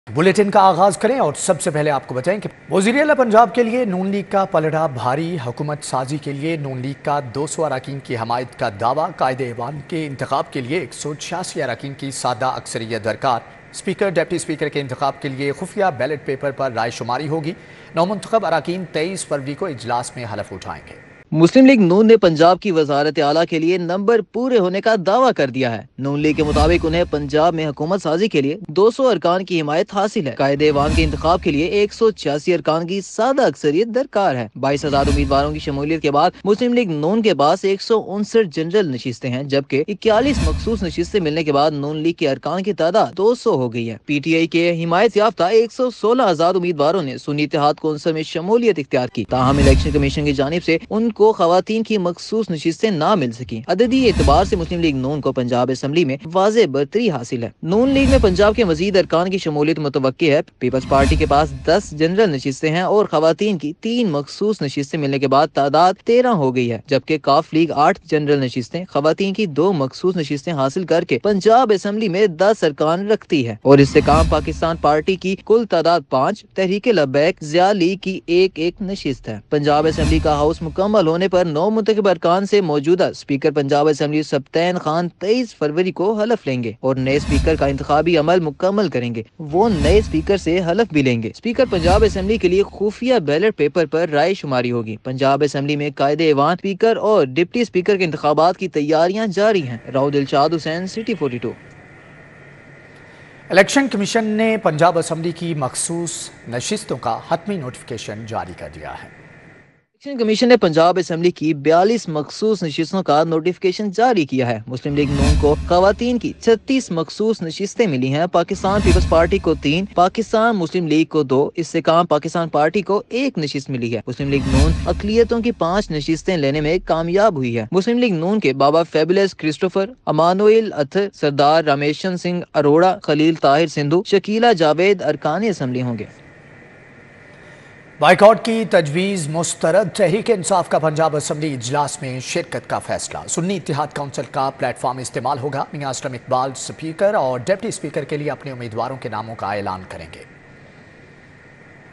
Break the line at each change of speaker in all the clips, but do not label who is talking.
Bulletin का आगाज करें और सबसे पहले आपको बताएं कि वज़ीर-ए-आला पंजाब के लिए नून लीग का पलड़ा भारी। हुकूमत साजी के लिए नून लीग का 200 अरकान की हमायत का दावा। कायदे-ए-इवान के इंतखाब के लिए 186 अरकान की सादा अक्सरियत दरकार। स्पीकर डिप्टी स्पीकर के इंतखाब के लिए खुफिया बैलेट पेपर पर राय शुमारी होगी। नौमुंतखब अरकान 23 फरवरी को इजलास में हलफ उठाएंगे।
मुस्लिम लीग नून ने पंजाब की वजारत आला के लिए नंबर पूरे होने का दावा कर दिया है। नून लीग के मुताबिक उन्हें पंजाब में हुकूमत साजी के लिए 200 अरकान की हिमायत हासिल है। कायदे-ए-इवान के इंतखाब के लिए 186 अरकान की सादा अक्सरियत दरकार है। 22,000 उम्मीदवारों की शमूलियत के बाद मुस्लिम लीग नून के पास 159 जनरल नशिस्तें हैं, जबकि 41 मखसूस नशिस्तें मिलने के बाद नून लीग के अरकान की तादाद 200 हो गई है। PTI के हिमायत याफ्ता 116 उम्मीदवारों ने सुन्नी इत्तेहाद कौंसिल में शमूलियत इख्तियार की। ताहम इलेक्शन कमीशन की जानिब से उनको खवातीन की मखसूस नशिस्तें ना मिल सकी। अददी एतबार से मुस्लिम लीग नून को पंजाब असम्बली में वाज़े बरतरी हासिल है। नून लीग में पंजाब के मजीद अरकान की शमूलियत मुतवक्की है। पीपल्स पार्टी के पास 10 जनरल नशिस्तें हैं और खवातीन की 3 मखसूस नशिस्तें मिलने के बाद तादाद 13 हो गई है, जबकि काफ लीग 8 जनरल नशिस्तें, खवातीन की 2 मखसूस नशिस्तें हासिल करके पंजाब असम्बली में 10 अरकान रखती है। और इस्तेकाम पाकिस्तान पार्टी की कुल तादाद 5, तहरीक लब्बैक ज़िया लीग की 1 नशिस्त है। पंजाब असम्बली का हाउस मुकम्मल होने पर 9 मुंतखब अरकान से मौजूदा स्पीकर पंजाब असम्बली सब्तैन खान 23 फरवरी को हलफ लेंगे और नए स्पीकर का इंतखाबी अमल मुकम्मल करेंगे। वो नए स्पीकर से हलफ भी लेंगे। स्पीकर पंजाब असम्बली के लिए खुफिया बैलेट पेपर पर राय शुमारी होगी। पंजाब असम्बली में कायदे-ए-इवान स्पीकर और डिप्टी स्पीकर के इंतखाबात की तैयारियां जारी हैं। Rao Dilshad Hussain, city 42।
Election commission ने पंजाब असम्बली की मखसूस नशिस्तों का हतमी नोटिफिकेशन जारी कर दिया है।
इलेक्शन कमीशन ने पंजाब असम्बली की 42 मखसूस नशिस्तों का नोटिफिकेशन जारी किया है। मुस्लिम लीग नून को खवातीन की 36 मखसूस नशिस्तें मिली हैं। पाकिस्तान पीपल्स पार्टी को 3, पाकिस्तान मुस्लिम लीग को 2, इस्तेकाम पाकिस्तान पार्टी को 1 नशिस्त मिली है। मुस्लिम लीग नून अकलियतों की 5 नशिस्तें लेने में कामयाब हुई है। मुस्लिम लीग नून के बाबा फेबुलस क्रिस्टोफर, अमानुएल अथर, सरदार रामेश्वर सिंह अरोड़ा, खलील ताहिर सिंधु, शकीला जावेद अरकान असम्बली होंगे।
बाइकआउट की तजवीज़ मुस्तरद। तहरीक इंसाफ का पंजाब असम्बली इजलास में शिरकत का फैसला। सुन्नी इत्तेहाद काउंसिल का प्लेटफॉर्म इस्तेमाल होगा। मियां असलम इकबाल स्पीकर और डिप्टी स्पीकर के लिए अपने उम्मीदवारों के नामों का ऐलान करेंगे।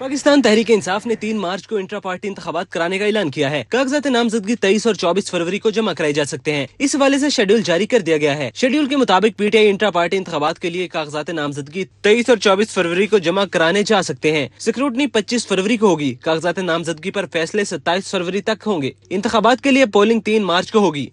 पाकिस्तान तहरीक इंसाफ ने 3 मार्च को इंट्रा पार्टी इंतखाबात कराने का ऐलान किया है। कागजात नामजदगी 23 और 24 फरवरी को जमा कराए जा सकते हैं। इस हवाले से शेड्यूल जारी कर दिया गया है। शेड्यूल के मुताबिक PTI इंट्रा पार्टी इंतखाबात के लिए कागजात नामजदगी 23 और 24 फरवरी को जमा कराने जा सकते हैं। स्क्रूटनी 25 फरवरी को होगी। कागजात नामजदगी पर फैसले 27 फरवरी तक होंगे। इंतखाबात के लिए पोलिंग 3 मार्च को होगी।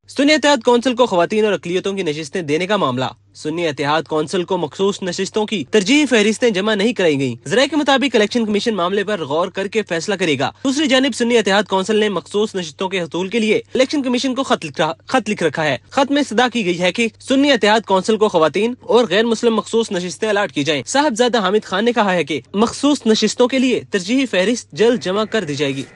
सुन्नी इत्तेहाद कौंसिल को खवातीन और अकलियतों की नशिस्तें देने का मामला। सुन्नी इत्तेहाद कौंसिल को मखसूस नशिस्तों की तरजीही फहरिस्तें जमा नहीं कराई गयी। ज़राए के मुताबिक इलेक्शन कमीशन मामले पर गौर करके फैसला करेगा। दूसरी जानिब सुन्नी इत्तेहाद कौंसिल ने मखसूस नशिस्तों के हसूल के लिए इलेक्शन कमीशन को खत लिख रखा है। खत में सदा की गई है कि सुन्नी इत्तेहाद कौंसिल को खवातीन और गैर मुस्लिम मखसूस नशिस्तें अलाट की जाएं। साहबजादा हामिद खान ने कहा है कि मखसूस नशिस्तों के लिए तरजीही फहरिस्त जल्द जमा कर दी जाएगी।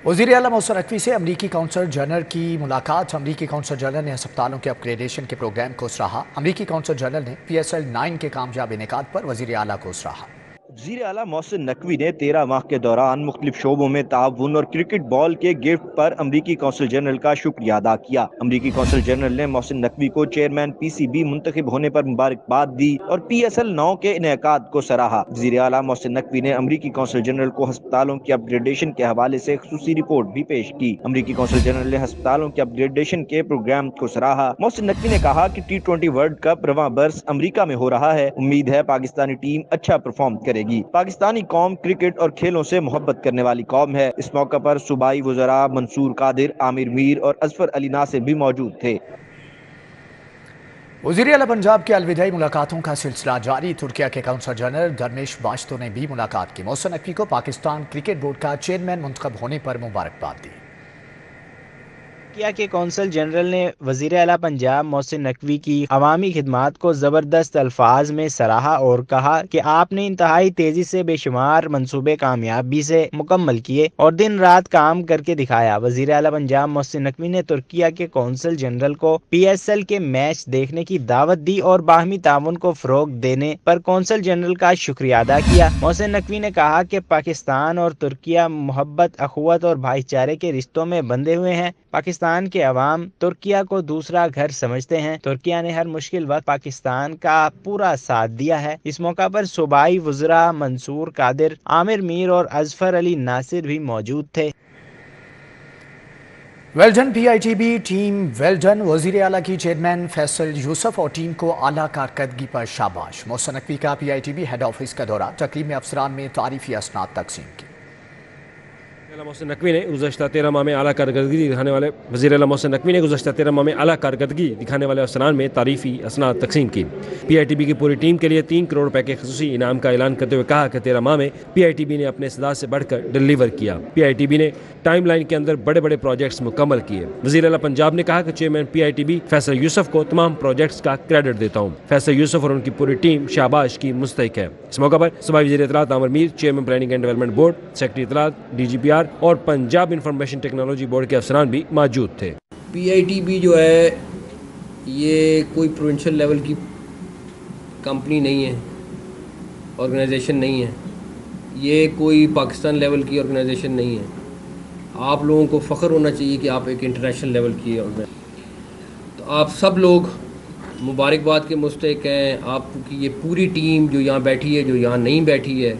वज़ीर-ए-आला मोहसिन नकवी से अमरीकी काउंसल जनरल की मुलाकात। अमरीकी काउंसल जनरल ने अस्पतालों के अपग्रेडेशन के प्रोग्राम को सराहा। अमरीकी काउंसल जनरल ने PSL 9 के कामयाब इनेकाद पर वज़ीर-ए-आला को सराहा।
वज़ीर-ए-आला मोहसिन नकवी ने 13 माह के दौरान मुख्तलिफ शोबों में ताउन और क्रिकेट बॉल के गिफ्ट पर अमरीकी काउंसिल जनरल का शुक्रिया अदा किया। अमरीकी काउंसिल जनरल ने मोहसिन नकवी को चेयरमैन PCB मुंतखब होने पर मुबारकबाद दी और PSL 9 के इनेकाद को सराहा। वज़ीर-ए-आला मोहसिन नकवी ने अमरीकी काउंसिल जनरल को अस्पतालों के अपग्रेडेशन के हवाले से खुसूसी रिपोर्ट भी पेश की। अमरीकी काउंसिल जनरल ने अस्पतालों के अपग्रेडेशन के प्रोग्राम को सराहा। मोहसिन नकवी ने कहा कि T20 वर्ल्ड कप रवां बरस अमरीका में हो रहा है। उम्मीद है पाकिस्तानी टीम अच्छा परफॉर्म करेगी। पाकिस्तानी कौम क्रिकेट और खेलों से मोहब्बत करने वाली कौम है। इस मौका पर सूबाई वज़रा मंसूर कादिर, आमिर मीर और अजफर अली नासिर भी मौजूद थे।
वज़ीर-ए-आला पंजाब की अलविदाई मुलाकातों का सिलसिला जारी। तुर्किया के काउंसल जनरल दरमेश बाश्तो ने भी मुलाकात की। मोहसिन नकवी को पाकिस्तान क्रिकेट बोर्ड का चेयरमैन मुंतखब होने पर मुबारकबाद दी।
तुर्किया के कौंसल जनरल ने वज़ीर-ए-आला पंजाब मोहसिन नकवी की अवामी खिदमात को ज़बरदस्त अल्फाज में सराहा और कहा कि आपने इंतहाई तेजी से बेशुमार मंसूबे कामयाबी से मुकम्मल किए और दिन रात काम करके दिखाया। वज़ीर-ए-आला पंजाब मोहसिन नकवी ने तुर्किया के कौंसल जनरल को PSL के मैच देखने की दावत दी और बाहमी ताउन को फ़रोग देने पर कौंसल जनरल का शुक्रिया अदा किया। मोहसिन नकवी ने कहा कि पाकिस्तान और तुर्किया मोहब्बत, अखुवत और भाईचारे के रिश्तों में बंधे हुए हैं। پاکستان کے عوام ترکیہ کو دوسرا گھر سمجھتے ہیں۔ ترکیہ نے ہر مشکل وقت پاکستان کا پورا ساتھ دیا ہے۔ اس موقع پر صوبائی وزراء منصور قادر، عامر میر اور اظفر علی ناصر بھی موجود تھے۔
Well done P I T be team well done, وزیر اعلیٰ کی چیئرمین فیصل یوسف اور ٹیم کو اعلیٰ کارکردگی پر شاباش۔ محسن نقوی کا P I T B head office کا دورہ، تقریب میں افسران میں تعریفی اسناد تقسیم کی۔
محسن نقوی نے گزشتہ 13 ماہ میں اعلیٰ کارکردگی دکھانے والے وزیر اعلیٰ محسن نقوی نے گزشتہ 13 ماہ میں اعلیٰ کارکردگی دکھانے والے افسران میں تعریفی اسناد تقسیم کی۔ پی آئی ٹی بی کی پوری ٹیم کے لیے 3 کروڑ روپے کے خصوصی انعام کا اعلان کرتے ہوئے کہا کہ 13 ماہ میں پی آئی ٹی بی نے اپنے استعداد سے بڑھ کر ڈیلیور کیا۔ پی آئی ٹی بی نے ٹائم لائن کے اندر بڑے بڑے پروجیکٹس مکمل کیے۔ وزیر اعلیٰ پنجاب نے کہا کہ chairman P I T B Faisal Yousuf کو تمام پروجیکٹس کا کریڈٹ دیتا ہوں۔ فیصل یوسف اور ان کی پوری ٹیم شاباش کی مستحق ہے۔ اس موقع پر صوبائی وزیر اطلاعات Amir Mir, chairman planning and development board, secretary اطلاعات ڈی جی پی آر اور پنجاب انفارمیشن ٹیکنالوجی بورڈ کے افسران بھی موجود تھے۔
پی آئی ٹی بی جو ہے یہ کوئی پروونشل لیول کی کمپنی نہیں ہے، آرگنائزیشن نہیں ہے، یہ کوئی پاکستان لیول کی آرگنائزیشن نہیں ہے۔ آپ لوگوں کو فخر ہونا چاہیے کہ آپ ایک انٹرنیشنل لیول کی آرگنائزیشن، تو آپ سب لوگ مبارکباد کے مستحق ہیں۔ آپ کی یہ پوری ٹیم جو یہاں بیٹھی ہے، جو یہاں نہیں بیٹھی ہے،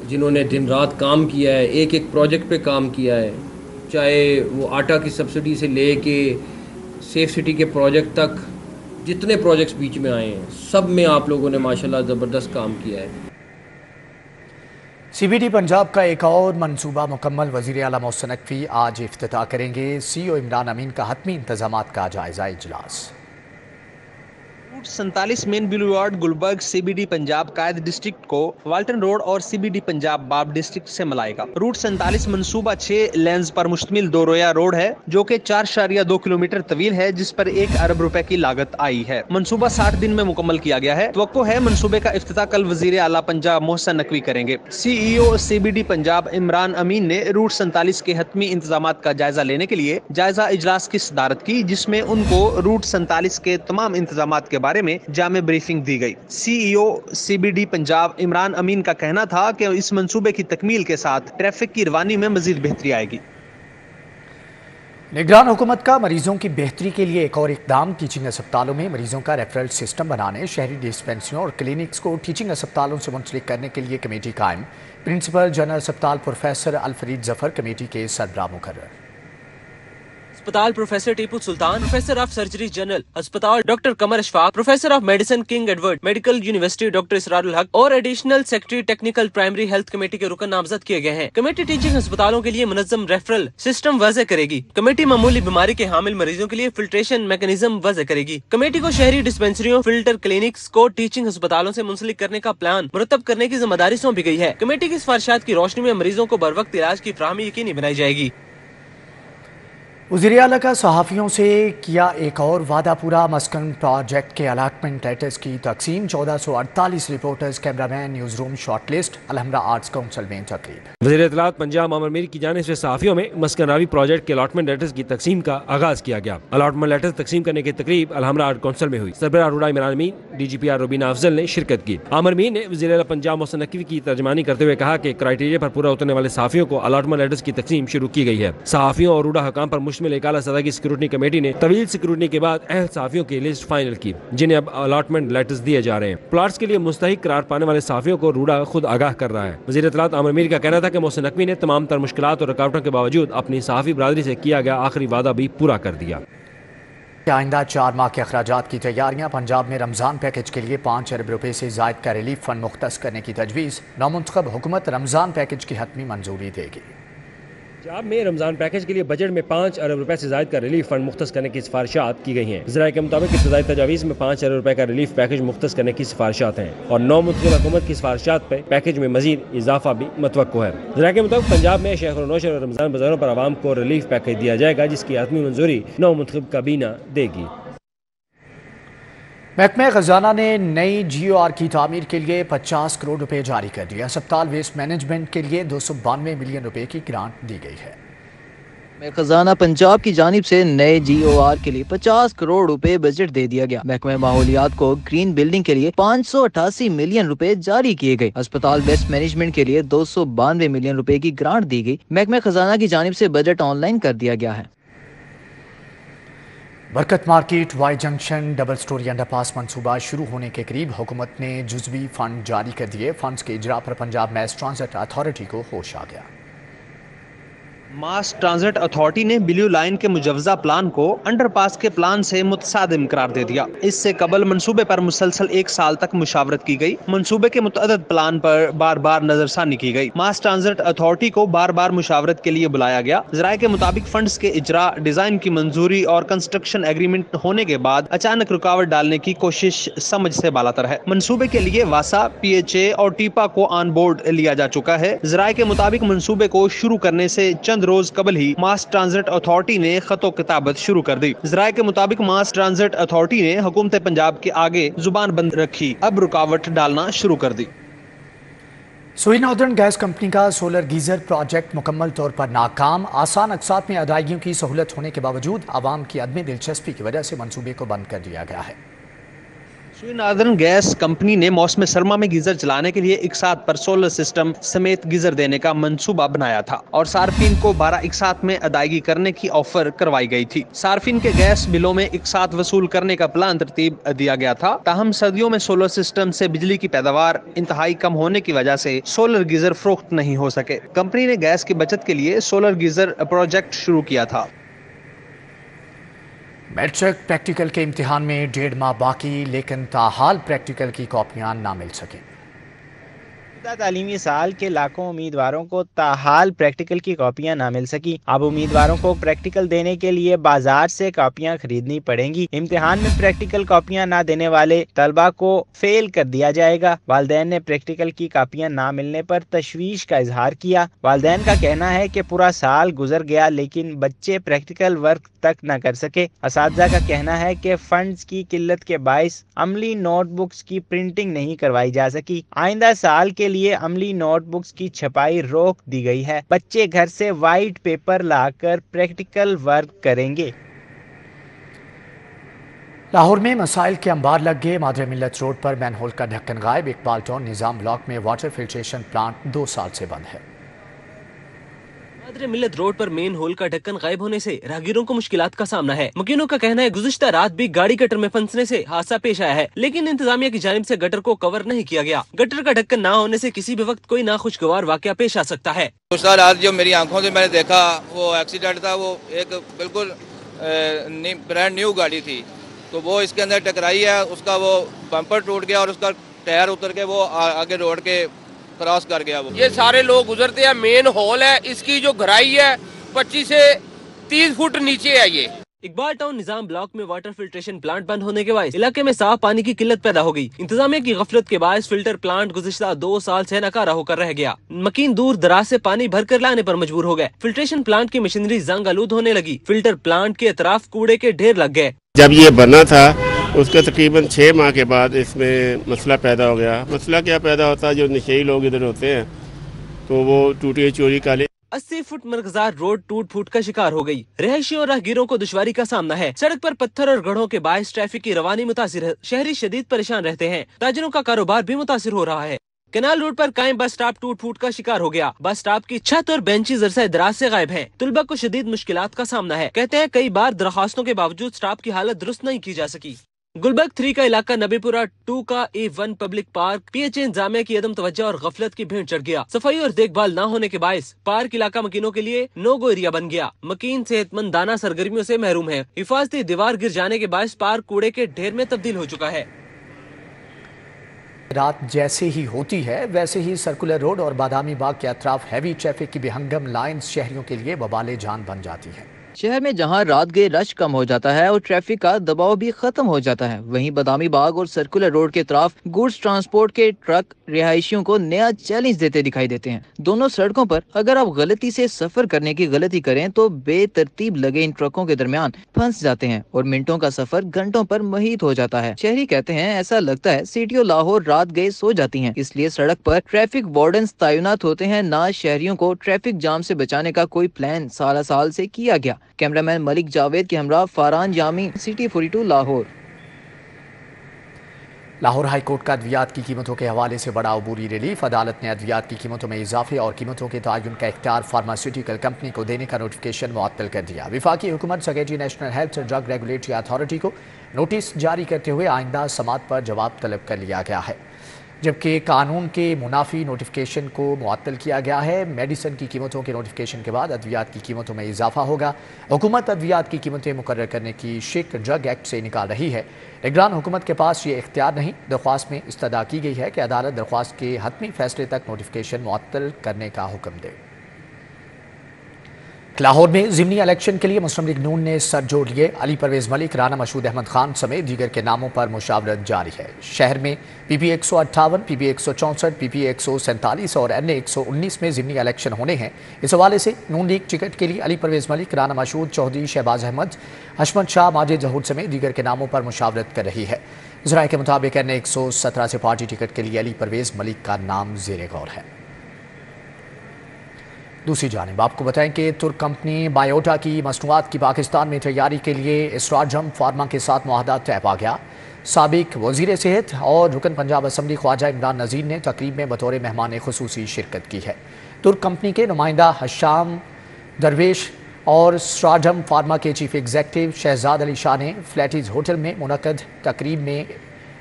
جنہوں نے دن رات کام کیا ہے، ایک ایک پروجیکٹ پہ کام کیا ہے، چاہے وہ آٹا کی سبسڈی سے لے کے سیف سٹی کے پروجیکٹ تک، جتنے پروجیکٹس بیچ میں آئے ہیں سب میں آپ لوگوں نے ماشاءاللہ زبردست کام کیا ہے۔
سی بی ڈی پنجاب کا ایک اور منصوبہ مکمل، وزیر اعلیٰ محسن نقوی آج افتتاح کریں گے۔ سی او عمران امین کا حتمی انتظامات کا جائزہ اجلاس۔
Route 47 main boulevard Gulberg C B D Punjab Quaid district کو والٹن روڈ اور سی بی ڈی پنجاب باب ڈسٹرکٹ سے ملائے گا۔ روٹ 47 منصوبہ 6 لینز پر مشتمل 2 رویہ روڈ ہے جو کہ 4.2 کلومیٹر طویل ہے، جس پر 1 ارب روپے کی لاگت آئی ہے۔ منصوبہ 60 دن میں مکمل کیا گیا ہے۔ توقع ہے منصوبے کا افتتاح کل وزیر اعلیٰ پنجاب محسن نقوی کریں گے۔ C E O C B D Punjab Imran Amin نے روٹ 47 کے حتمی انتظامات کا جائزہ لینے کے لیے جائزہ اجلاس کی صدارت کی، جس میں ان کو روٹ 47 کے تمام انتظامات کے بارے میں جامع بریفنگ دی گئی۔ C E O C B D Punjab Imran Amin کا کہنا تھا کہ اس منصوبے کی تکمیل کے ساتھ ٹریفک کی روانی میں مزید بہتری آئے گی۔
نگران حکومت کا مریضوں کی بہتری کے لیے ایک اور اقدام، ٹیچنگ اسپتالوں میں مریضوں کا ریفرل سسٹم بنانے، شہری ڈسپینسریوں اور کلینکس کو ٹیچنگ اسپتالوں سے منسلک کرنے کے لیے کمیٹی قائم۔ پرنسپل جنرل اسپتال پروفیسر الفرید ظفر کمیٹی کے سربراہ مقرر۔
اسپتال professor Tipu Sultan, professor of surgery general اسپتال doctor Qamar Ashfaq, professor of medicine King Edward Medical University doctor Israr Ulhaq اور additional secretary technical primary health committee کے رکن نامزد کیے گئے ہیں۔ کمیٹی ٹیچنگ اسپتالوں کے لیے منظم ریفرل سسٹم وضع کرے گی۔ کمیٹی معمولی بیماری کے حامل مریضوں کے لیے فلٹریشن میکانزم وضع کرے گی۔ کمیٹی کو شہری ڈسپینسریوں، فلٹر کلینکس کو ٹیچنگ اسپتالوں سے منسلک کرنے کا پلان مرتب کرنے کی ذمہ داری سونپی گئی ہے۔ کمیٹی کی سفارشات کی روشنی میں مریضوں کو بروقت علاج کی فراہمی یقینی بنائی جائے گی۔
وزیر اعلیٰ کا صحافیوں سے کیا ایک اور وعدہ پورا، مسکن پروجیکٹ کے الاٹمنٹ لیٹرز کی تقسیم، 1448 reporters, cameraman, newsroom shortlist, Alhamra arts council میں تقریب۔
وزیر اطلاعات پنجاب عامر میر کی جانب سے صحافیوں میں مسکن راوی پروجیکٹ کے الاٹمنٹ لیٹرز کی تقسیم کا آغاز کیا گیا۔ الاٹمنٹ لیٹرز تقسیم کرنے کی تقریب الحمرہ آرٹ کونسل میں ہوئی۔ سربراہ RUDA Imran Amin, D G P R Rubina Afzal نے شرکت کی۔ عامر میر نے وزیر اعلیٰ پنجاب محسن نقوی کی ترجمانی کرتے ہوئے کہا کہ کرائیٹیریا پر پورا اترنے والے صحافیوں کو الاٹمنٹ لیٹرز کی تقسیم شروع کی گئی ہے۔ صحافیوں اور روڈا حکام پر مشتمل ایک اعلیٰ سطح کی سکروٹنی کمیٹی نے طویل سکروٹنی کے بعد اہل صحافیوں کی لسٹ فائنل کی، جنہیں اب الاٹمنٹ لیٹرز دیے جا رہے ہیں۔ پلاٹس کے لیے مستحق قرار پانے والے صحافیوں کو روڈا خود آگاہ کر رہا ہے۔ وزیر اطلاعات عامر میر کا کہنا تھا کہ محسن نقوی نے تمام تر مشکلات اور رکاوٹوں کے باوجود اپنی صحافی برادری سے کیا گیا آخری وعدہ بھی پورا کر دیا۔
آئندہ 4 ماہ کے اخراجات کی تیاریاں، پنجاب میں رمضان پیکج کے لیے 5 ارب روپے سے زائد کا ریلیف فنڈ مختص کرنے کی تجویز، نومنتخب حکومت رمضان پیکج کی حتمی منظوری دے گی۔
پنجاب میں رمضان پیکج کے لیے بجٹ میں 5 ارب روپے سے زائد کا ریلیف فنڈ مختص کرنے کی سفارشات کی گئی ہیں۔ ذرائع کے مطابق ابتدائی تجاویز میں 5 ارب روپے کا ریلیف پیکج مختص کرنے کی سفارشات ہیں اور نومنتخب حکومت کی سفارشات پہ پیکج میں مزید اضافہ بھی متوقع ہے۔ ذرائع کے مطابق پنجاب میں شیخ النوشر اور رمضان بازاروں پر عوام کو ریلیف پیکج دیا جائے گا، جس کی حتمی منظوری نومنتخب کابینہ دے گی۔
محکمہ خزانہ نے نئی جی او آر کی تعمیر کے لیے 50 کروڑ روپے جاری کر دیا۔ اسپتال ویسٹ مینجمنٹ کے لیے 292 ملین روپے کی گرانٹ دی گئی ہے۔
خزانہ پنجاب کی جانب سے نئے جی او آر کے لیے 50 کروڑ روپے بجٹ دے دیا گیا۔ محکمہ ماحولیات کو گرین بلڈنگ کے لیے 588 ملین روپے جاری کیے گئے۔ اسپتال ویسٹ مینجمنٹ کے لیے 292 ملین روپے کی گرانٹ دی گئی۔ محکمہ خزانہ کی جانب سے بجٹ آن لائن کر دیا گیا ہے۔
Barkat market Y junction double storey underpass मंसूबा शुरू होने के करीब हुकूमत ने जुज़वी फंड जारी कर दिए। फंड्स के इजरा पर पंजाब मैस ट्रांजिट अथॉरिटी को होश आ गया।
मास ट्रांजिट अथॉरिटी ने ब्लू लाइन के मुजवजा प्लान को अंडरपास के प्लान से मुतसादिम करार दे दिया। इससे कबल मंसूबे पर मुसलसल 1 साल तक मुशावरत की गई। मंसूबे के मुतअद्दिद प्लान पर बार बार नजरसानी की गई। मास ट्रांजिट अथॉरिटी को बार बार मुशावरत के लिए बुलाया गया। ज़राए के मुताबिक फंड्स के इजरा, डिजाइन की मंजूरी और कंस्ट्रक्शन एग्रीमेंट होने के बाद अचानक रुकावट डालने की कोशिश समझ से बालातर है। मंसूबे के लिए वासा, PHA और टीपा को ऑन बोर्ड लिया जा चुका है। ज़राए के मुताबिक मंसूबे को शुरू करने से चंद रोज कबल ही मास ट्रांजिट अथॉरिटी ने खतो किताबत शुरू कर दी। ज़राए के मुताबिक मास ट्रांजिट अथॉरिटी ने हुकूमत पंजाब के आगे जुबान बंद रखी, अब रुकावट डालना शुरू कर दी।
सोई नॉर्दर्न गैस कंपनी का सोलर गीजर प्रोजेक्ट मुकम्मल तौर पर नाकाम। आसान अक़सात में अदायगियों की सहूलत होने के बावजूद आवाम की अदम दिलचस्पी की वजह से मंसूबे को बंद कर दिया गया है।
सोई नॉर्दर्न गैस कंपनी ने मौसम सरमा में गीजर चलाने के लिए इकसात पर सोलर सिस्टम समेत गीजर देने का मंसूबा बनाया था और सार्फिन को 12 इकसात में अदायगी करने की ऑफर करवाई गई थी। सार्फिन के गैस बिलों में इकसात वसूल करने का प्लान तरतीब दिया गया था। ताहम सर्दियों में सोलर सिस्टम से बिजली की पैदावार इंतहाई कम होने की वजह से सोलर गीजर फरोख्त नहीं हो सके। कंपनी ने गैस की बचत के लिए सोलर गीजर प्रोजेक्ट शुरू किया था।
मैट्रिक प्रैक्टिकल के इम्तिहान में 1.5 माह बाकी, लेकिन ताहाल प्रैक्टिकल की कॉपियां ना मिल सकें।
तालीमी साल के लाखों उम्मीदवारों को ताहाल प्रैक्टिकल की कॉपियां ना मिल सकी। अब उम्मीदवारों को प्रैक्टिकल देने के लिए बाजार से कॉपियां खरीदनी पड़ेंगी। इम्तिहान में प्रैक्टिकल कॉपियां ना देने वाले तलबा को फेल कर दिया जाएगा। वालिदैन ने प्रैक्टिकल की कॉपियां ना मिलने पर तशवीश का इजहार किया। वालिदैन का कहना है कि पूरा साल गुजर गया लेकिन बच्चे प्रैक्टिकल वर्क तक न कर सके। असातिज़ा का कहना है कि फंड्स की किल्लत के बाइस अमली नोटबुक्स की प्रिंटिंग नहीं करवाई जा सकी। आइंदा साल के लिए अमली नोटबुक्स की छपाई रोक दी गई है। बच्चे घर से वाइट पेपर लाकर प्रैक्टिकल वर्क करेंगे।
लाहौर में मसाइल के अंबार लग गए। मादरे मिल्लत रोड पर मैनहोल का ढक्कन गायब। इकबाल टाउन निजाम ब्लॉक में वाटर फिल्ट्रेशन प्लांट 2 साल से बंद है।
मादरे मिल्लत रोड पर मेन होल का ढक्कन गायब होने से राहगीरों को मुश्किलात का सामना है। मकीनों का कहना है गुज़िश्ता रात भी गाड़ी गटर में फंसने से हादसा पेश आया है, लेकिन इंतजामिया की जानिब से गटर को कवर नहीं किया गया। गटर का ढक्कन ना होने से किसी भी वक्त कोई नाखुशगवार वाकया पेश आ सकता है।
गुज़िश्ता रात जो मेरी आंखों से मैंने देखा वो एक्सीडेंट था। वो एक बिल्कुल ब्रांड न्यू गाड़ी थी, तो वो इसके अंदर टकराई है। उसका वो बम्पर टूट गया और उसका टायर उतर के वो आगे रोड के क्रॉस कर गया। वो
ये सारे लोग गुजरते हैं। मेन हॉल है, इसकी जो गहराई है 25 से 30 फुट नीचे है। ये
इकबाल टाउन निजाम ब्लॉक में वाटर फिल्ट्रेशन प्लांट बंद होने के बाद इलाके में साफ पानी की किल्लत पैदा हो गई। इंतजामिया की गफलत के बाद फिल्टर प्लांट गुज़िश्ता 2 साल से नकारा होकर रह गया। मकीन दूर दराज से पानी भर कर लाने पर मजबूर हो गए। फिल्ट्रेशन प्लांट की मशीनरी जंग आलूद होने लगी। फिल्टर प्लांट के अतराफ कूड़े के ढेर लग गए।
जब ये बना था उसके तकरीबन 6 माह के बाद इसमें मसला पैदा हो गया। मसला क्या पैदा होता है, जो नशेई लोग इधर होते हैं तो वो टूटी चोरी का
80 फुट मरकजार रोड टूट फूट का शिकार हो गई। रहायशियों और राहगीरों को दुश्वारी का सामना है। सड़क पर पत्थर और गढ़ों के बायस ट्रैफिक की रवानी मुतासिर है। शहरी शदीद परेशान रहते हैं। ताजिरों का कारोबार भी मुतासिर हो रहा है। कैनाल रोड पर कायम बस स्टॉप टूट फूट का शिकार हो गया। बस स्टॉप की छत और बेंचेज अरसा दराज से गायब हैं। तुलबा को शदीद मुश्किलात का सामना है। कहते हैं कई बार दरखास्तों के बावजूद स्टॉप की हालत दुरुस्त नहीं की जा सकी। गुलबर्ग 3 का इलाका नबीपुरा 2 का A1 पब्लिक पार्क PHA इंतजामिया की अदम तवज्जो और गफलत की भेंट चढ़ गया। सफाई और देखभाल न होने के बायस पार्क इलाका मकीनों के लिए नो गो एरिया बन गया। मकीन सेहतमंद दाना सरगर्मियों से महरूम है। हिफाजती दीवार गिर जाने के बायस पार्क कूड़े के ढेर में तब्दील हो चुका है।
रात जैसे ही होती है वैसे ही सर्कुलर रोड और बादामी बाग के अतराफ हैवी ट्रैफिक की बेहंगम लाइन्स शहरियों के लिए वबाले जान बन जाती है।
शहर में जहां रात गए रश कम हो जाता है और ट्रैफिक का दबाव भी खत्म हो जाता है, वहीं बादामी बाग और सर्कुलर रोड के तरफ गुड्स ट्रांसपोर्ट के ट्रक रिहायशियों को नया चैलेंज देते दिखाई देते हैं। दोनों सड़कों पर अगर आप गलती से सफर करने की गलती करें तो बेतरतीब लगे इन ट्रकों के दरमियान फंस जाते हैं और मिनटों का सफर घंटों पर मुहित हो जाता है। शहरी कहते हैं ऐसा लगता है सिटियों लाहौर रात गए सो जाती हैं। इसलिए सड़क पर ट्रैफिक वार्डन्स तैनात होते हैं। ना शहरियों को ट्रैफिक जाम से बचाने का कोई प्लान साल से किया गया। कैमरामैन मलिक जावेद के हमरा Faran Jami, city 42 Lahore.
Lahore high court کا ادویات کی قیمتوں کے حوالے سے بڑا عبوری ریلیف۔ عدالت نے ادویات کی قیمتوں میں اضافے اور قیمتوں کے تعین کا اختیار فارماسیوٹیکل کمپنی کو دینے کا نوٹیفکیشن معطل کر دیا۔ وفاقی حکومت secretary national health drug regulatory authority کو نوٹس جاری کرتے ہوئے آئندہ سماعت پر جواب طلب کر لیا گیا ہے، جبکہ قانون کے منافی نوٹیفکیشن کو معطل کیا گیا ہے۔ میڈیسن کی قیمتوں کے نوٹیفکیشن کے بعد ادویات کی قیمتوں میں اضافہ ہوگا۔ حکومت ادویات کی قیمتیں مقرر کرنے کی شک ڈرگ ایکٹ سے نکال رہی ہے۔ نگران حکومت کے پاس یہ اختیار نہیں۔ درخواست میں استدعا کی گئی ہے کہ عدالت درخواست کے حتمی فیصلے تک نوٹیفکیشن معطل کرنے کا حکم دے۔ لاہور میں ضمنی الیکشن کے لیے مسلم لیگ نون نے سر جوڑ لیے۔ علی پرویز ملک، رانا مشہود احمد خان سمیت دیگر کے ناموں پر مشاورت جاری ہے۔ شہر میں پی پی 158، پی پی 164، پی پی 147 اور این 119 میں ضمنی الیکشن ہونے ہیں۔ اس حوالے سے نون لیگ ٹکٹ کے لیے علی پرویز ملک، رانا مشہود، چودھری شہباز احمد، حشمت شاہ، ماجد ظہور سمیت دیگر کے ناموں پر مشاورت کر رہی ہے۔ ذرائع کے مطابق این 117 سے پارٹی ٹکٹ کے لیے علی پرویز ملک کا نام زیر غور ہے۔ دوسری جانب آپ کو بتائیں کہ ترک کمپنی بایوٹا کی مصنوعات کی پاکستان میں تیاری کے لیے اسٹراجم فارما کے ساتھ معاہدہ طے پا گیا۔ سابق وزیر صحت اور رکن پنجاب اسمبلی خواجہ عمران نذیر نے تقریب میں بطور مہمان خصوصی شرکت کی ہے۔ ترک کمپنی کے نمائندہ حشام درویش اور اسٹراجم فارما کے چیف ایگزیکٹو شہزاد علی شاہ نے فلیٹیز ہوٹل میں منعقد تقریب میں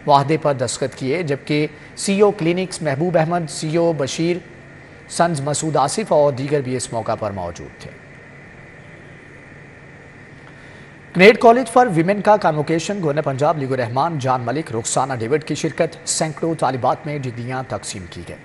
معاہدے پر دستخط کیے، جبکہ سی او کلینکس محبوب احمد، سی او بشیر سنز مسعود آصف اور دیگر بھی اس موقع پر موجود تھے۔ گریڈ کالج فار ویمن کا کانوکیشن، گورنر پنجاب لیگ الرحمان جان ملک، رخسانہ ڈیوڈ کی شرکت، سینکڑوں طالبات میں ڈگریاں تقسیم کی گئیں۔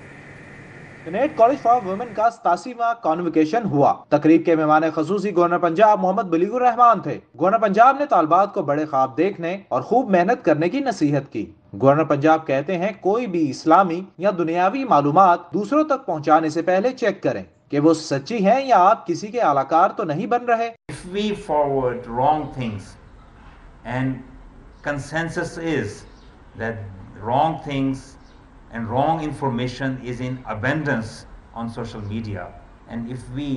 گریڈ کالج فار ویمن کا 87واں کانوکیشن ہوا۔ تقریب کے مہمان خصوصی گورنر پنجاب محمد بلیغ الرحمان تھے۔ گورنر پنجاب نے طالبات کو بڑے خواب دیکھنے اور خوب محنت کرنے کی نصیحت کی۔ گورنر پنجاب کہتے ہیں کوئی بھی اسلامی یا دنیاوی معلومات دوسروں تک پہنچانے سے پہلے چیک کریں کہ وہ سچی ہیں یا آپ کسی کے اعلیکار تو نہیں بن رہے۔
If we forward wrong things, and consensus is that wrong things and wrong information is in abundance on social media, and if we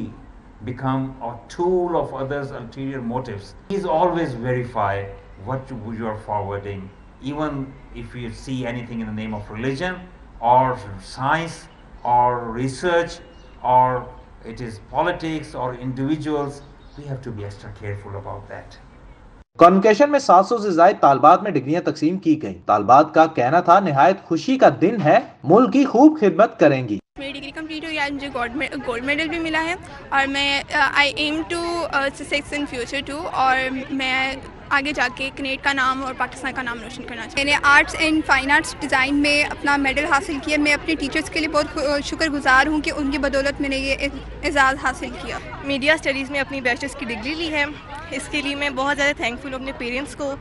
become a tool of others' ulterior motives, please always verify what you are forwarding, even if you see anything in the name of religion or science or research or it is politics or individuals. We have to be extra careful about that.
Convocation میں 700 سے زائد طالبات میں ڈگریاں تقسیم کی گئیں۔ طالبات کا کہنا تھا نہایت خوشی کا دن ہے، ملک کی خوب خدمت کریں گی۔
میری ڈگری کمپلیٹ ہوئی، مجھے گولڈ میڈل بھی ملا ہے اور میں I aim to success in future too, اور میں آگے جا کے کنیڈ کا نام اور پاکستان کا نام روشن کرنا چاہتی ہوں۔ میں نے arts and fine arts design میں اپنا میڈل حاصل کیا۔ میں اپنے ٹیچرس کے لیے بہت شکر گزار ہوں کہ ان کی بدولت میں نے یہ اعزاز حاصل کیا۔
میڈیا اسٹڈیز میں اپنی بیچلرس کی ڈگری لی ہے، اس کے لیے میں بہت زیادہ تھینکفل ہوں اپنے پیرنٹس کو،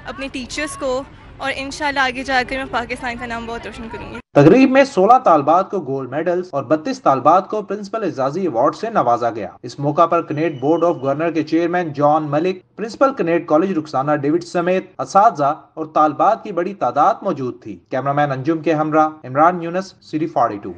اپنے ٹیچرس کو، اور انشاءاللہ آگے جا کر میں پاکستان کا نام بہت روشن کروں گی۔
تقریب میں 16 طالبات کو گولڈ میڈلز اور 32 طالبات کو پرنسپل اعزازی ایوارڈ سے نوازا گیا۔ اس موقع پر کنیڈ بورڈ آف گورنر کے چیئرمین جان ملک، پرنسپل کنیڈ کالج رخسانہ ڈیوڈ سمیت اساتذہ اور طالبات کی بڑی تعداد موجود تھی۔ کیمرامین انجم کے ہمراہ Imran Younis, city 42۔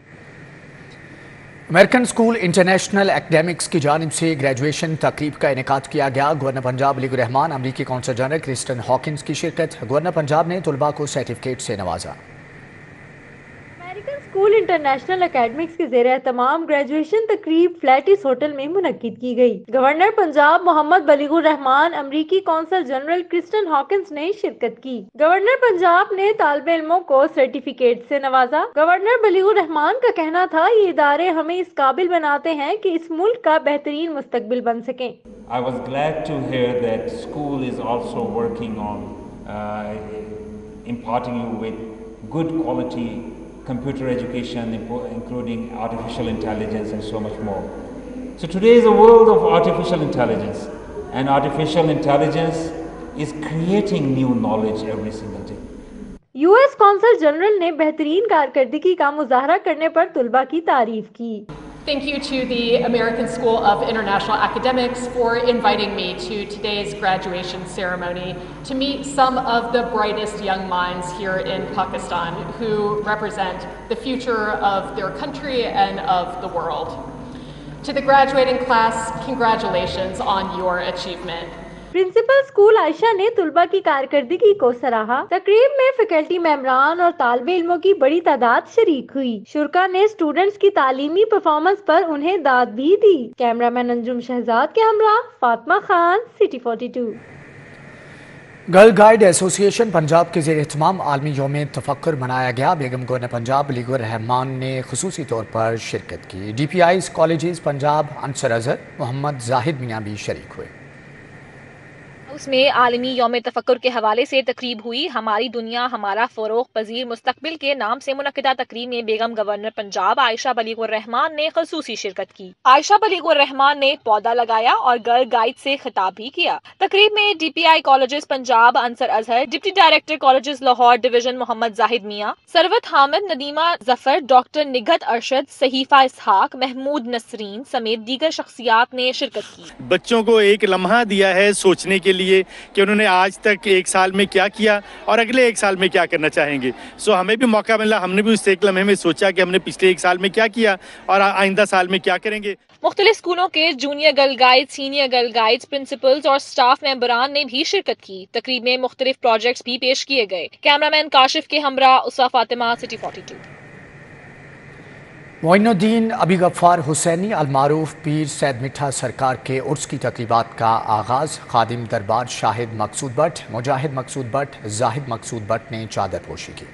American school international academics کی جانب سے گریجویشن تقریب کا انعقاد کیا گیا۔ گورنر پنجاب لیگ الرحمان، امریکی کونسل جنرل کرسٹن ہاکنز کی شرکت۔ گورنر پنجاب نے طلباء کو سرٹیفکیٹ سے نوازا۔
امریکن اسکول انٹرنیشنل اکیڈمکس کے زیر اہتمام گریجویشن تقریب فلیٹس ہوٹل میں منعقد کی گئی۔ گورنر پنجاب محمد بلیغ الرحمان، امریکی کونسل جنرل کرسٹن ہاکنز نے شرکت کی۔ گورنر پنجاب نے طالب علموں کو سرٹیفکیٹ سے نوازا۔ گورنر بلیغ الرحمان کا کہنا تھا یہ ادارے ہمیں اس قابل بناتے ہیں کہ اس ملک کا بہترین مستقبل بن سکیں۔
I was glad to hear that school is also working on imparting you with good quality computer education, including artificial intelligence and so much more. So today is a world of artificial intelligence, and artificial intelligence is creating new knowledge every single day.
U S council general نے بہترین کارکردگی کا مظاہرہ کرنے پر طلباء کی تعریف کی۔
Thank you to the American School of International Academics for inviting me to today's graduation ceremony to meet some of the brightest young minds here in Pakistan who represent the future of their country and of the world. To the graduating class, congratulations on your achievement.
Principal school Ayesha ने तुलबा की कारकर्दगी को सराहा। तकरीब में faculty मेंबरान और तालिबे इल्मों की बड़ी तादाद शरीक हुई। शुरका ने स्टूडेंट्स की तालीमी परफॉर्मेंस पर उन्हें दाद भी दी। कैमरामैन अंजुम शहजाद के हमरा Fatima Khan, city 42।
Girl guide association Punjab के ज़ेर एहतमाम आलमी यौम तफक्कुर मनाया गया। बेगम गवर्नर पंजाब बलीगुर रहमान ने खुसूसी तौर पर शिरकत की। DPIs कॉलेजेस पंजाब अंसर अजहर मोहम्मद जाहिद मियाँ भी शरीक हुए।
उसमें आलमी यौम तफक्कुर के हवाले से तकरीब हुई। हमारी दुनिया हमारा फ़रोग़ पज़ीर मुस्तक़बिल के नाम से मुनक़िदा तकरीब में बेगम गवर्नर पंजाब आयशा बलीगुर रहमान ने ख़ुसूसी शिरकत की। आयशा बलीगुर रहमान ने पौधा लगाया और गर्ल गाइड से खिताब भी किया। तकरीब में DPI colleges Punjab Ansar Azhar, deputy director colleges Lahore division Mohammad Zahid Mian, Sarwat Hamid, Nadeema Zafar, doctor Nighat Arshad, Sahifa Ishaq, Mahmood Nasreen समेत दीगर शख्सियात ने शिरकत की।
बच्चों को एक लम्हा दिया है सोचने के लिए कि उन्होंने आज तक एक साल में क्या किया और अगले एक साल में क्या करना चाहेंगे। सो हमें भी मौका मिला, हमने भी उस एक लम्हे में सोचा कि हमने पिछले एक साल में क्या किया और आइंदा साल में क्या करेंगे।
मुख्तलिफ स्कूलों के junior girl guide, senior girl guides, principles और स्टाफ मेंबरान ने भी शिरकत की। तकरीब में मुख्तलिफ प्रोजेक्ट्स भी पेश किए गए। कैमरामैन काशिफ के हमरा उसवा फातिमा, सिटी 42।
मोइनुद्दीन अबी गफ्फार हुसैनी अलमारूफ पीर सैयद मिठा सरकार के उर्स की तकरीबात का आगाज़। खादिम दरबार शाहिद मकसूद बट, मुजाहिद मकसूद बट, जाहिद मकसूद बट ने चादर पोशी की।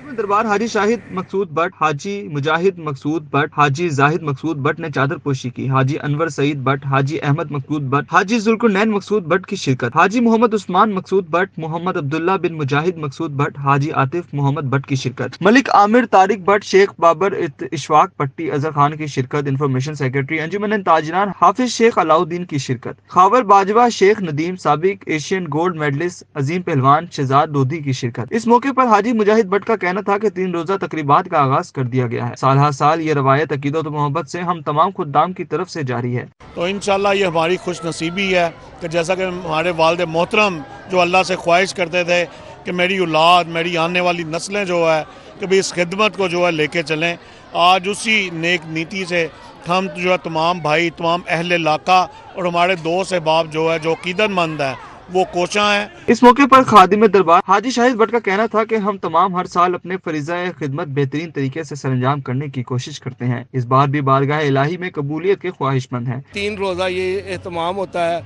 दरबार हाजी शाहिद मकसूद बट, हाजी मुजाहिद मकसूद बट, हाजी जाहिद मकसूद बट ने चादर पोशी की। हाजी अनवर सईद बट, हाजी अहमद मकसूद बट, हाजी जुल्कुरनैन मकसूद बट की शिरकत। हाजी मोहम्मद उस्मान मकसूद बट, मोहम्मद अब्दुल्ला बिन मुजाहिद मकसूद बट, हाजी आतिफ मोहम्मद बट की शिरकत। मलिक आमिर तारिक बट, शेख बाबर इशफाक पट्टी अजहर खान की शिरकत। इंफॉर्मेशन सेक्रेटरी अंजुमन ताजरान हाफिज शेख अलाउद्दीन की शिरकत। खावर बाजवा शेख नदीम साबिक एशियन गोल्ड मेडलिस्ट अजीम पहलवान शहजाद लोधी की शिरकत। इस मौके पर हाजी मुजाहिद बट का कहना था कि 3 रोजा तकरीबात का आगाज कर दिया गया है। साल हर साल ये रवायत अकीदत और मोहब्बत से हम तमाम खुद्दाम की तरफ से जारी है।
तो इंशाल्लाह ये हमारी खुश नसीबी है कि जैसा कि हमारे वालिद मोहतरम जो अल्लाह से ख्वाहिश करते थे कि मेरी औलाद, मेरी आने वाली नस्लें जो है कि भी इस खिदमत को जो है लेके चलें, आज उसी नेक नीति से हम जो है तमाम भाई, तमाम अहले इलाका और हमारे दोस्त अहबाब जो है जो अकीदतमंद है वो कोशा है।
इस मौके पर खादिम दरबार हाजी शाहिद बट का कहना था कि हम तमाम हर साल अपने फरीज़ा खिदमत बेहतरीन तरीके से सरअंजाम करने की कोशिश करते हैं। इस बार भी बारगाह इलाही में कबूलियत के ख्वाहिशमंद हैं।
3 रोज़ा ये एहतमाम होता है।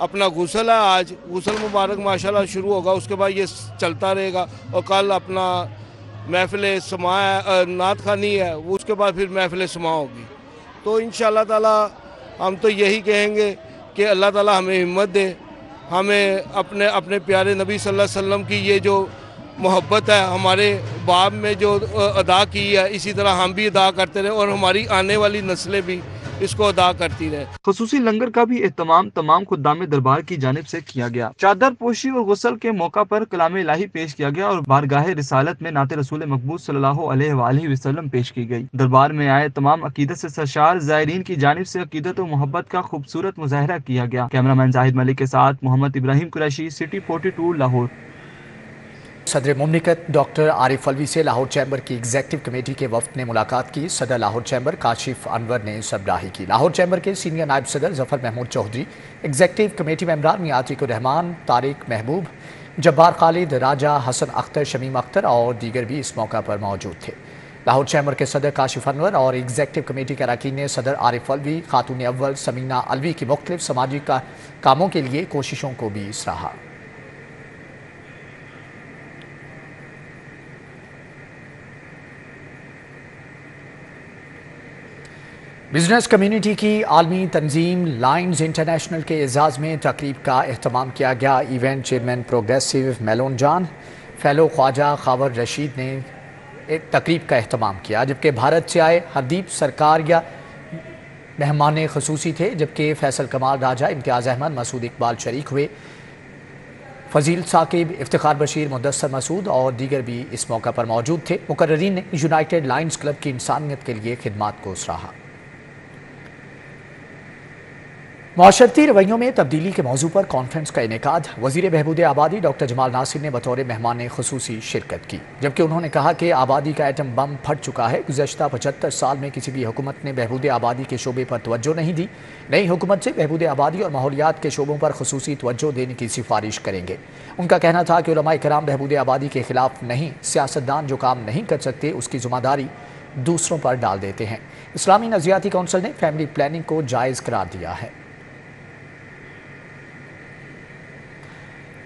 अपना गुसल है, आज गुसल मुबारक माशाल्लाह शुरू होगा, उसके बाद ये चलता रहेगा और कल अपना महफिल समा नात खानी है, उसके बाद फिर महफिल समा होगी। तो इंशाअल्लाह ताला हम तो यही कहेंगे कि अल्लाह ताला हमें हिम्मत दे, हमें अपने प्यारे नबी सल्लल्लाहु अलैहि वसल्लम की ये जो मोहब्बत है हमारे बाप में जो अदा की है, इसी तरह हम भी अदा करते रहे और हमारी आने वाली नस्लें भी इसको अदा करती रहे।
खुसूसी लंगर का भी एहतमाम तमाम खुद्दाम दरबार की जानिब से किया गया। चादर पोशी और गुस्ल के मौका पर कलाम इलाही पेश किया गया और बारगाह रिसालत में नाते रसूल मकबूल सल्लल्लाहु अलैहि वसल्लम पेश की गई। दरबार में आए तमाम अकीदत से सरशार ज़ायरीन की जानिब से अकीदत और मोहब्बत का खूबसूरत मुजाहरा किया गया। कैमरामैन जाहिद मलिक के साथ मोहम्मद इब्राहिम कुरैशी, सिटी 42 लाहौर।
सदर मुमलिकत डॉक्टर आरिफ अलवी से लाहौर चैम्बर की एग्जेक्टिव कमेटी के वफ्द ने मुलाकात की। सदर लाहौर चैम्बर काशिफ अनवर ने सबराही की। लाहौर चैम्बर के सीनियर नायब सदर जफर महमूद चौधरी, एग्जेक्टिव कमेटी मेंबरान मियां अतीकुर रहमान, तारिक महबूब, जब्बार खालिद, राजा हसन अख्तर, शमीम अख्तर और दीगर भी इस मौका पर मौजूद थे। लाहौर चैम्बर के सदर काशिफ अनवर और एग्जेक्टिव कमेटी के अरकान ने सदर आरिफ अलवी, खातून अव्वल समीना अलवी की मुख्तलिफ समाजी कामों के लिए कोशिशों को भी सराहा। बिजनेस कम्युनिटी की आलमी तंजीम लाइन्स इंटरनेशनल के एजाज़ में तकरीब का एहतमाम किया गया। इवेंट चेयरमैन प्रोग्रेसिव मेलोन जान, फेलो ख्वाजा खावर रशीद ने एक तकरीब का एहतमाम किया, जबकि भारत से आए हरदीप सरकार या मेहमान खसूसी थे, जबकि फैसल कमाल राजा, इम्तियाज़ अहमद, मसूद इकबाल शरीक हुए। फजील साकिब, इफ्तिखार बशीर, मुदस्सर मसूद और दीगर भी इस मौका पर मौजूद थे। मुकर्ररीन ने यूनाइटेड लाइन्स क्लब की इंसानियत के लिए खिदमात को सराहा। معاشرتی رویوں میں تبدیلی کے موضوع پر کانفرنس کا انعقاد وزیر بہبود آبادی ڈاکٹر جمال ناصر نے بطور مہمان خصوصی شرکت کی، جبکہ انہوں نے کہا کہ آبادی کا ایٹم بم پھٹ چکا ہے۔ گزشتہ 75 سال میں کسی بھی حکومت نے بہبود آبادی کے شعبے پر توجہ نہیں دی۔ نئی حکومت سے بہبود آبادی اور ماحولیات کے شعبوں پر خصوصی توجہ دینے کی سفارش کریں گے۔ ان کا کہنا تھا کہ علماء کرام بہبود آبادی کے خلاف نہیں، سیاستدان جو کام نہیں کر سکتے اس کی ذمہ داری دوسروں پر ڈال دیتے ہیں۔ اسلامی نظریاتی کونسل نے فیملی پلاننگ کو جائز قرار دیا ہے۔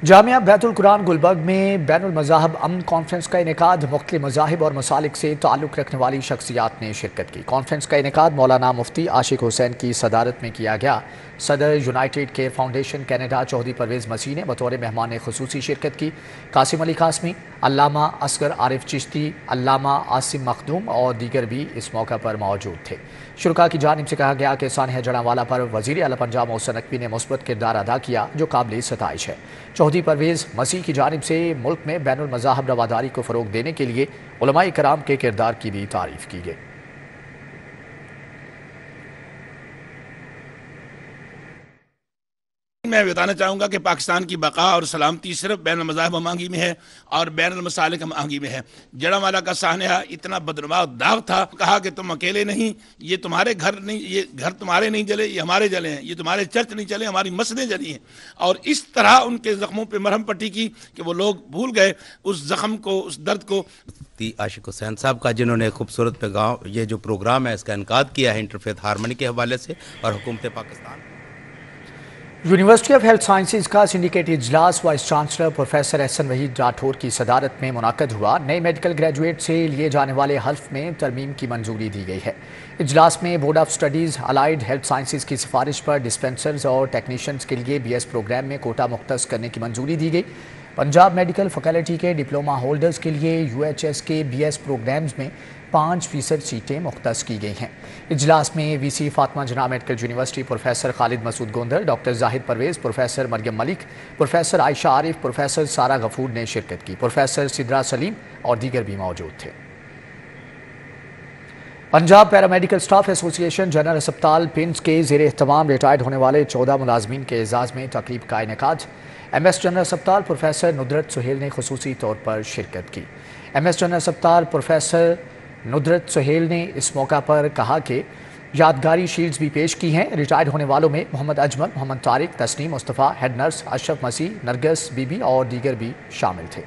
جامعہ بیت القرآن گلبرگ میں بین المذاہب امن کانفرنس کا انعقاد، مختلف مذاہب اور مسالک سے تعلق رکھنے والی شخصیات نے شرکت کی۔ کانفرنس کا انعقاد مولانا مفتی عاشق حسین کی صدارت میں کیا گیا۔ صدر united care foundation Canada Chaudhry Pervaiz Masih نے بطور مہمان خصوصی شرکت کی۔ قاسم علی قاسمی، علامہ اصغر عارف چشتی، علامہ عاصم مخدوم اور دیگر بھی اس موقع پر موجود تھے۔ شرکاء کی جانب سے کہا گیا کہ سانحہ جڑاں پر وزیر اعلیٰ پنجاب محسن نقوی نے مثبت کردار ادا کیا جو قابل ستائش ہے۔ چودھری پرویز مسیح کی جانب سے ملک میں بین المذاہب رواداری کو فروغ دینے کے لیے علماء کرام کے کردار کی بھی تعریف کی گئی۔
میں بتانا چاہوں گا کہ پاکستان کی بقا اور سلامتی صرف بین المذاہب ہمآہنگی میں ہے اور بین المسالک ہمآہنگی میں ہے۔ جڑاں کا سانحہ اتنا بدنما داغ تھا، کہا کہ تم اکیلے نہیں، یہ تمہارے گھر نہیں، یہ گھر تمہارے نہیں جلے، یہ ہمارے جلے ہیں، یہ تمہارے چرچ نہیں چلے، ہماری مسجدیں جلی ہیں، اور اس طرح ان کے زخموں پہ مرہم پٹی کی کہ وہ لوگ بھول گئے اس زخم کو، اس درد کو۔
عاشق حسین صاحب کا جنہوں نے خوبصورت پیغام، یہ جو پروگرام ہے اس کا انعقاد کیا ہے انٹرفیتھ ہارمنی کے حوالے سے، اور حکومت Pakistan
university of health sciences کا سنڈیکیٹ اجلاس وائس چانسلر پروفیسر احسن وحید راٹھور کی صدارت میں منعقد ہوا۔ نئے میڈیکل گریجویٹ سے لیے جانے والے حلف میں ترمیم کی منظوری دی گئی ہے۔ اجلاس میں board of studies allied health sciences کی سفارش پر ڈسپینسرز اور ٹیکنیشینز کے لیے BS پروگرام میں کوٹا مختص کرنے کی منظوری دی گئی۔ پنجاب میڈیکل فیکلٹی کے ڈپلوما ہولڈرز کے لیے UHS کے BS پروگرامز میں 5% سیٹیں مختص کی گئی ہیں۔ اجلاس میں VC فاطمہ جناح میڈیکل یونیورسٹی پروفیسر خالد مسعود گوندر، ڈاکٹر زاہد پرویز، پروفیسر مریم ملک، پروفیسر عائشہ عارف، پروفیسر سارہ غفور نے شرکت کی۔ پروفیسر سدرا سلیم اور دیگر بھی موجود تھے۔ پنجاب پیرامیڈیکل سٹاف ایسوسی ایشن جنرل ہسپتال پنڈ کے زیر اہتمام ریٹائرڈ ہونے والے 14 ملازمین کے اعزاز میں تقریب کا انعقاد۔ MS جنرل ہسپتال پروفیسر ندرت سہیل نے خصوصی طور پر شرکت کی۔ MS جنرل ہسپتال پروفیسر ندرت سہیل نے اس موقع پر کہا کہ یادگاری شیلڈز بھی پیش کی ہیں۔ ریٹائرڈ ہونے والوں میں محمد اجمل، محمد طارق، تسنیم مصطفیٰ، ہیڈ نرس اشرف مسیح، نرگس بی بی اور دیگر بھی شامل تھے۔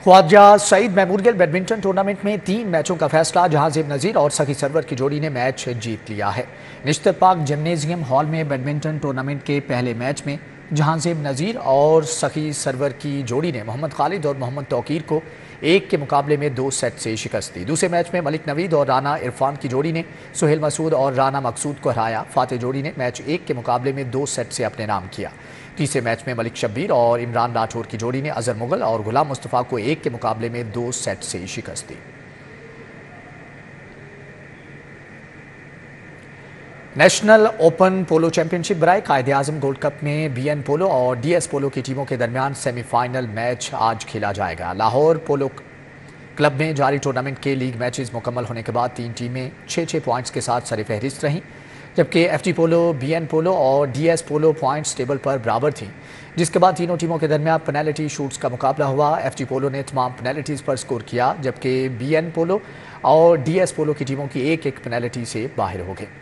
خواجہ سعید میموریل بیڈمنٹن ٹورنامنٹ میں 3 میچوں کا فیصلہ جہاں زیب نذیر اور سخی سرور کی جوڑی نے میچ جیت لیا ہے۔ نشتر پاک جمنیزیم ہال میں بیڈمنٹن ٹورنامنٹ کے پہلے میچ میں جہاں زیب نذیر اور سخی سرور کی جوڑی نے محمد خالد اور محمد توقیر کو 1 کے مقابلے میں 2 سیٹ سے شکست دی۔ دوسرے میچ میں ملک نوید اور رانا عرفان کی جوڑی نے سہیل مسعود اور رانا مقصود کو ہرایا۔ فاتح جوڑی نے میچ 1 کے مقابلے میں 2 سیٹ سے اپنے نام کیا۔ تیسرے میچ میں ملک شبیر اور عمران راٹھور کی جوڑی نے اظہر مغل اور غلام مصطفیٰ کو 1 کے مقابلے میں 2 سیٹ سے شکست دی۔ نیشنل اوپن پولو چیمپئن شپ برائے قائد اعظم گولڈ کپ میں BN پولو اور DS پولو کی ٹیموں کے درمیان سیمی فائنل میچ آج کھیلا جائے گا۔ لاہور پولو کلب میں جاری ٹورنامنٹ کے لیگ میچز مکمل ہونے کے بعد 3 ٹیمیں 6 پوائنٹس کے ساتھ سر فہرست رہیں، جبکہ FT پولو، BN پولو اور DS پولو پوائنٹس ٹیبل پر برابر تھیں، جس کے بعد تینوں ٹیموں کے درمیان پینالٹی شوٹس کا مقابلہ ہوا۔ FT پولو نے تمام پینالٹیز پر سکور کیا، جبکہ BN پولو اور DS پولو کی ٹیموں کی 1-1 پینالٹی سے باہر ہو گئے۔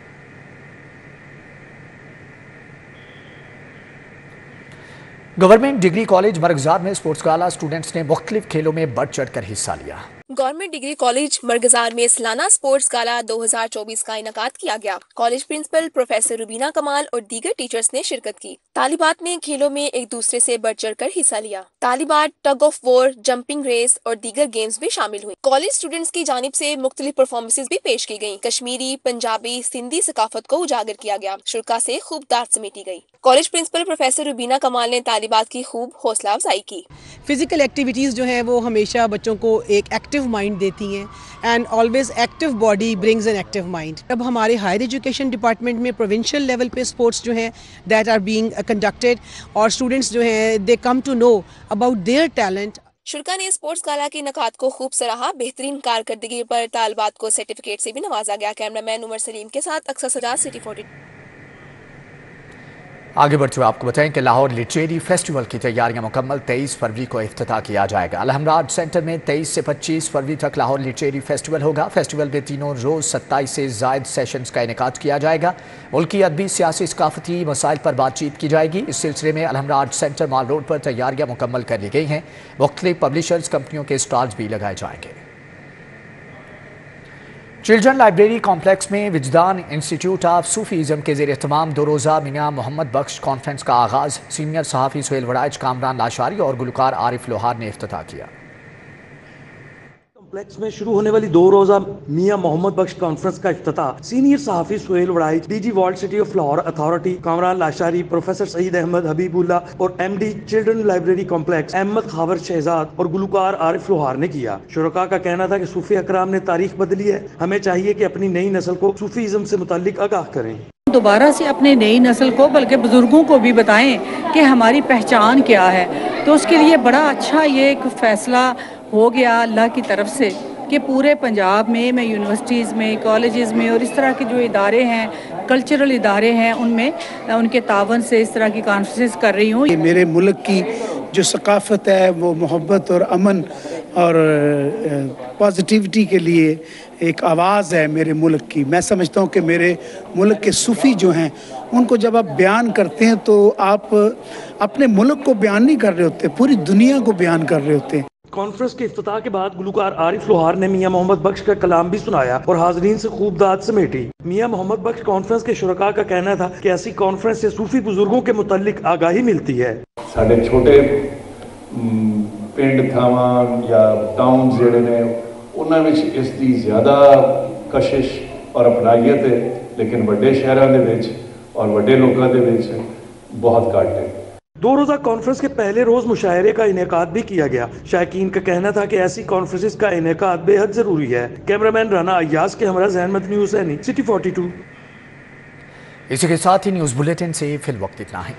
گورنمنٹ ڈگری کالج مرغزار میں اسپورٹس گالا اسٹوڈنٹس نے مختلف کھیلوں میں بڑھ چڑھ کر حصہ لیا۔
گورنمنٹ ڈگری کالج مرغزار میں سالانہ اسپورٹس گالا 2024 کا انعقاد کیا گیا۔ کالج پرنسپل پروفیسر روبینہ کمال اور دیگر ٹیچرز نے شرکت کی۔ طالبات نے کھیلوں میں ایک دوسرے سے بڑھ چڑھ کر حصہ لیا۔ طالبات tug of war, jumping race اور دیگر گیمز بھی شامل ہوئی۔ کالج اسٹوڈنٹس کی جانب سے مختلف پرفارمنسز بھی پیش کی گئیں۔ کشمیری، پنجابی، سندھی ثقافت کو اجاگر کیا گیا۔ شرکاء سے خوب داد سمیٹی گئی۔ کالج پرنسپل پروفیسر روبینہ کمال نے طالبات کی خوب حوصلہ افزائی کی۔
فزیکل ایکٹیویٹیز جو ہیں وہ ہمیشہ بچوں کو ایک ایکٹیو مائنڈ دیتی ہیں، and always active body brings an active mind. اب ہمارے ہائر ایجوکیشن ڈپارٹمنٹ میں پروونشل لیول پہ اسپورٹس جو ہیں دیٹ آر بینگ کنڈکٹیڈ، اور اسٹوڈنٹس جو ہیں they come to know about their talent.
شرکاء نے اسپورٹس گالا کے انعقاد کو خوب سراہا۔ بہترین کارکردگی پر طالبات کو سرٹیفکیٹ سے بھی نوازا گیا۔ کیمرہ مین عمر سلیم کے ساتھ اکثر سجاد، سٹی 40۔
आगे बढ़ते हुए आपको बताएं कि लाहौर लिटरेरी फेस्टिवल की तैयारियां मुकम्मल। 23 फरवरी को इफ्तिताह किया जाएगा। अलहमराज सेंटर में 23 से 25 फरवरी तक लाहौर लिटरेरी फेस्टिवल होगा। फेस्टिवल में तीनों रोज़ 27 से ज़ायद सेशंस का इनेकाद किया जाएगा। मुल्की अदबी सियासी सकाफती मसाइल पर बातचीत की जाएगी। इस सिलसिले में अलहमराज सेंटर माल रोड पर तैयारियाँ मुकम्मल कर ली गई हैं। मुख्तलिफ पब्लिशर्स कंपनियों के स्टॉल्स भी लगाए जाएंगे। चिल्ड्रन लाइब्रेरी कॉम्प्लेक्स में विजदान इंस्टीट्यूट ऑफ सूफीज़म के ज़ेर एहतमाम 2 रोज़ा मियां मोहम्मद बख्श कॉन्फ्रेंस का आगाज़ सीनियर सहाफ़ी सुहेल वड़ाइच, कामरान लाशारी और गुलकार आरिफ लोहार ने इफ्तिताह किया।
कॉम्प्लेक्स में शुरू होने वाली 2 रोज़ा मियां मोहम्मद बख्श कॉन्फ्रेंस का इफ्तिताह सीनियर सहाफ़ी Sohail Waraich, DG walled city of Lahore authority, Kamran Lashari, professor Saeed Ahmad Habibullah और MD children library complex Ahmad Khawar Shahzad और गुलकार आरिफ लोहार ने किया। शुरका का कहना था कि सूफी अकराम ने तारीख बदली है, हमें चाहिए कि अपनी नई नस्ल को सूफीज़म से मुताल्लिक आगाह करें।
दोबारा से अपने नई नस्ल को बल्कि बुजुर्गों को भी बताएं कि हमारी पहचान क्या है। तो उसके लिए बड़ा अच्छा ये एक फैसला हो गया अल्लाह की तरफ से कि पूरे पंजाब में मैं यूनिवर्सिटीज़ में, कॉलेजेस में और इस तरह के जो इदारे हैं, कल्चरल इदारे हैं, उनमें उनके तावन से इस तरह की कॉन्फ्रेंसेस कर रही हूँ।
मेरे मुल्क की जो सकाफ़त है वो मोहब्बत और अमन और पॉजिटिविटी के लिए एक आवाज़ है मेरे मुल्क की। मैं समझता हूँ कि मेरे मुल्क के सूफ़ी जो हैं उनको जब आप बयान करते हैं तो आप अपने मुल्क को बयान नहीं कर रहे होते, पूरी दुनिया को बयान कर रहे होते हैं।
कॉन्फ्रेंस के इफ्तिताह के बाद गुलकार आरिफ लोहार ने मियां मोहम्मद बख्श का कलाम भी सुनाया और हाजरीन से खूब दाद समेटी। मियां मोहम्मद बख्श कॉन्फ्रेंस के शुरका का कहना था कि ऐसी कॉन्फ्रेंस से सूफी बुजुर्गों के मुतालिक आगाही मिलती है।
साढ़े छोटे पिंड थावां या टाउन जिहड़े ने उन्हां विच इस दी ज़्यादा कशिश और अपनाइयत है, लेकिन वड्डे शहरां दे विच और वड्डे लोकां दे विच बहुत घट है।
2 रोज़ा कॉन्फ्रेंस के पहले रोज़ मुशायरे का इनेकाद भी किया गया। शायकीन का कहना था कि ऐसी कॉन्फ्रेंसेस का इनेकाद बेहद ज़रूरी है। कैमरामैन राना अय्याज के हमरा ज़हमत न्यूज़ हुसैनी, सिटी 42।
इसी के साथ ही न्यूज़ बुलेटिन से फिल वक्त इतना है।